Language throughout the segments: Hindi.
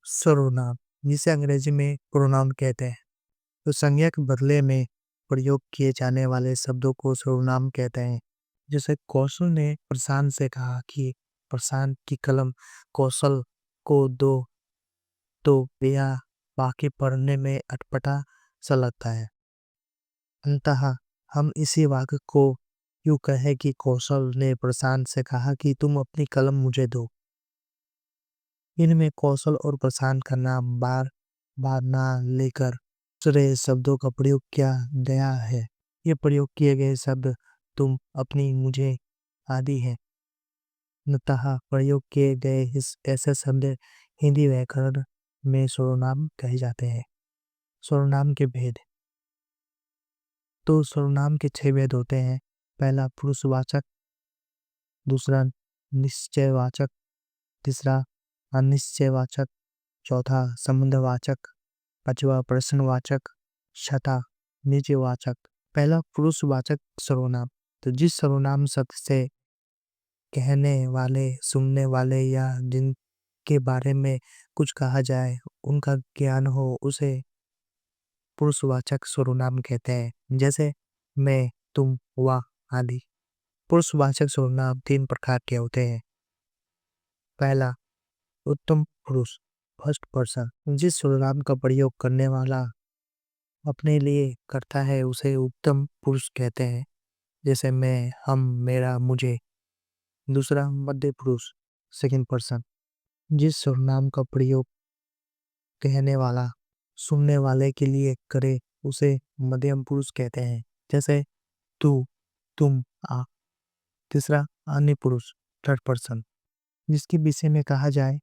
सर्वनाम, जिसे अंग्रेजी में प्रोनाउन कहते हैं, तो संज्ञा के बदले में प्रयोग किए जाने वाले शब्दों को सर्वनाम कहते हैं। जैसे कौशल ने प्रशांत से कहा कि प्रशांत की कलम कौशल को दो, तो यह वाक्य पढ़ने में अटपटा सा लगता है। अंततः हम इसी वाक्य को यूं कहें कि कौशल ने प्रशांत से कहा कि तुम अपनी कलम मुझे दो। इनमें कौशल और प्रशांत का नाम बार बार ना लेकर दूसरे शब्दों का प्रयोग किया गया है। ये प्रयोग किए गए शब्द तुम, अपनी, मुझे आदि हैं। अतः प्रयोग किए गए इस ऐसे शब्द हिंदी व्याकरण में सर्वनाम कहे जाते हैं। सर्वनाम के भेद। तो सर्वनाम के 6 भेद होते हैं। पहला पुरुषवाचक, दूसरा निश्चयवाचक, तीसरा अनिश्चयवाचक, चौथा संबंधवाचक, पांचवा प्रश्नवाचक, छठा निजवाचक। पहला पुरुषवाचक सर्वनाम, तो जिस सर्वनाम शब्द से कहने वाले, सुनने वाले या जिनके बारे में कुछ कहा जाए उनका ज्ञान हो उसे पुरुषवाचक सर्वनाम कहते हैं। जैसे मैं, तुम, वह आदि। पुरुषवाचक सर्वनाम 3 प्रकार के होते हैं। पहला उत्तम पुरुष, फर्स्ट पर्सन, जिस सर्वनाम का प्रयोग करने वाला अपने लिए करता है उसे उत्तम पुरुष कहते हैं। जैसे मैं, हम, मेरा, मुझे। दूसरा मध्य पुरुष, सेकंड पर्सन, जिस सर्वनाम का प्रयोग कहने वाला सुनने वाले के लिए करे उसे मध्यम पुरुष कहते हैं। जैसे तू, तुम, आप। तीसरा अन्य पुरुष, थर्ड पर्सन, जिसके विषय में कहा जाए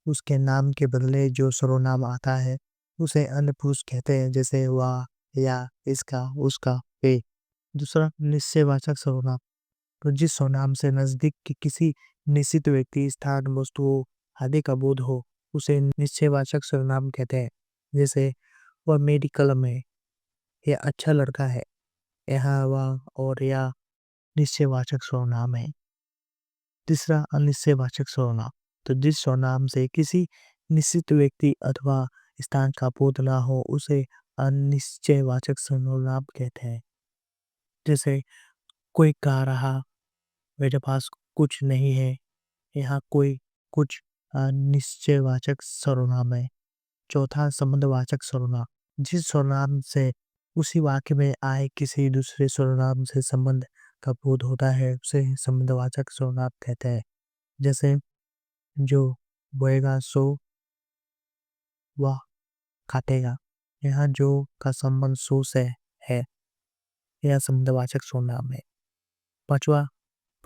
उसके नाम के बदले जो सर्वनाम आता है उसे अन्य पुरुष कहते हैं। जैसे वह, या, इसका, उसका, वे। दूसरा निश्चयवाचक सर्वनाम, तो जिस सर्वनाम से नजदीक के किसी निश्चित व्यक्ति, स्थान, वस्तुओं आदि का बोध हो उसे निश्चयवाचक सर्वनाम कहते हैं। जैसे वह मेरी कलम है, यह अच्छा लड़का है, यह, वह और यह निश्चयवाचक सर्वनाम है। तीसरा अनिश्चयवाचक सर्वनाम, तो जिस सर्वनाम से किसी निश्चित व्यक्ति अथवा स्थान का बोध ना हो उसे अनिश्चयवाचक सर्वनाम कहते हैं। जैसे कोई कह रहा, मेरे पास कुछ नहीं है, यहाँ कोई, कुछ। अनिश्चयवाचक सर्वनाम है। चौथा संबंधवाचक सर्वनाम, जिस सर्वनाम से उसी वाक्य में आए किसी दूसरे सर्वनाम से संबंध का बोध होता है उसे संबंधवाचक सर्वनाम कहते हैं। जैसे जो बोएगा सो वह काटेगा, यहाँ जो का संबंध सो से है, यह संबंधवाचक सर्वनाम है। पांचवा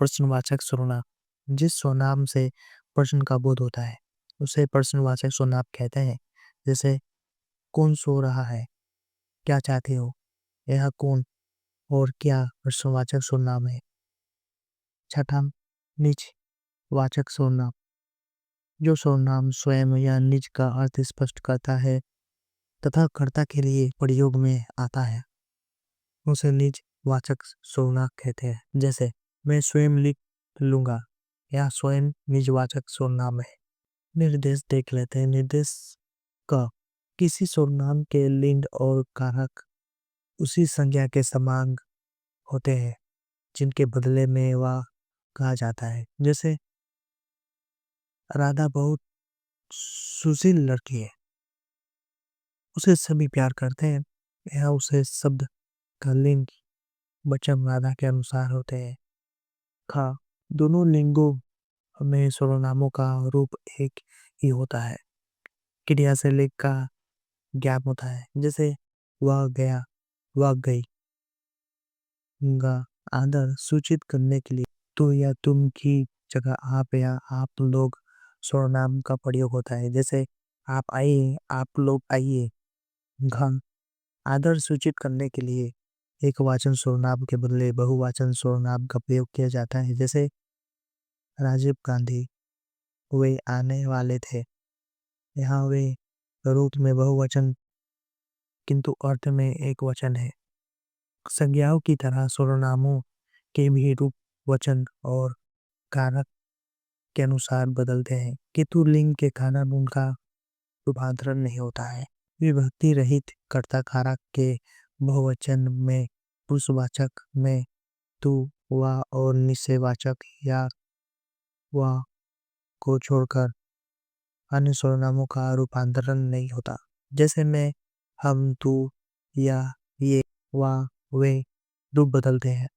प्रश्नवाचक सर्वनाम, जिस सर्वनाम से प्रश्न का बोध होता है उसे प्रश्नवाचक सर्वनाम कहते हैं। जैसे कौन सो रहा है, क्या चाहते हो, यह कौन और क्या प्रश्नवाचक सर्वनाम है। छठा निजवाचक सर्वनाम, जो सर्वनाम स्वयं या निज का अर्थ स्पष्ट करता है तथा कर्ता के लिए प्रयोग में आता है उसे निजवाचक सर्वनाम कहते हैं। जैसे मैं स्वयं लिख लूंगा, यह स्वयं निजवाचक सर्वनाम है। निर्देश देख लेते हैं। निर्देश का किसी सर्वनाम के लिंग और कारक उसी संज्ञा के समान होते हैं जिनके बदले में वह कहा जाता है। जैसे राधा बहुत सुशील लड़की है, उसे सभी प्यार करते हैं, यह उसे शब्द का लिंग वचन राधा के अनुसार होते हैं। खा, दोनों लिंगों में सर्वनामों का रूप एक ही होता है, क्रिया से लिंग का ज्ञान होता है। जैसे वह गया, वह गई। गा, आदर सूचित करने के लिए तू या तुम की जगह आप या आप लोग सर्वनाम का प्रयोग होता है। जैसे आप आइए, आप लोग आइए। घ, आदर सूचित करने के लिए एक वाचन सर्वनाम के बदले बहुवचन सर्वनाम का प्रयोग किया जाता है। जैसे राजीव गांधी, वे आने वाले थे, यहाँ वे रूप में बहुवचन किंतु अर्थ में एक वचन है। संज्ञाओं की तरह सर्वनामों के भी रूप वचन और कारक के अनुसार बदलते हैं, किंतु लिंग के कारण उनका रूपांतरण नहीं होता है। विभक्ति रहित कर्ता कारक के बहुवचन में पुरुषवाचक में तू, वह और निश्चयवाचक या वह को छोड़कर अन्य सर्वनामों का रूपांतरण नहीं होता। जैसे मैं, हम, तू या ये, वह, वे रूप बदलते हैं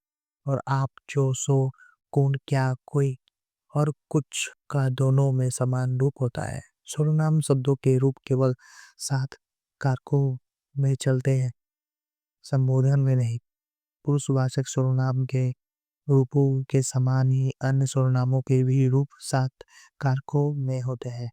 और आप, जो, सो, कौन, क्या, कोई और कुछ का दोनों में समान रूप होता है। सर्वनाम शब्दों के रूप केवल सात कारकों में चलते हैं, संबोधन में नहीं। पुरुषवाचक सर्वनाम के रूपों के समान ही अन्य सर्वनामों के भी रूप सात कारकों में होते हैं।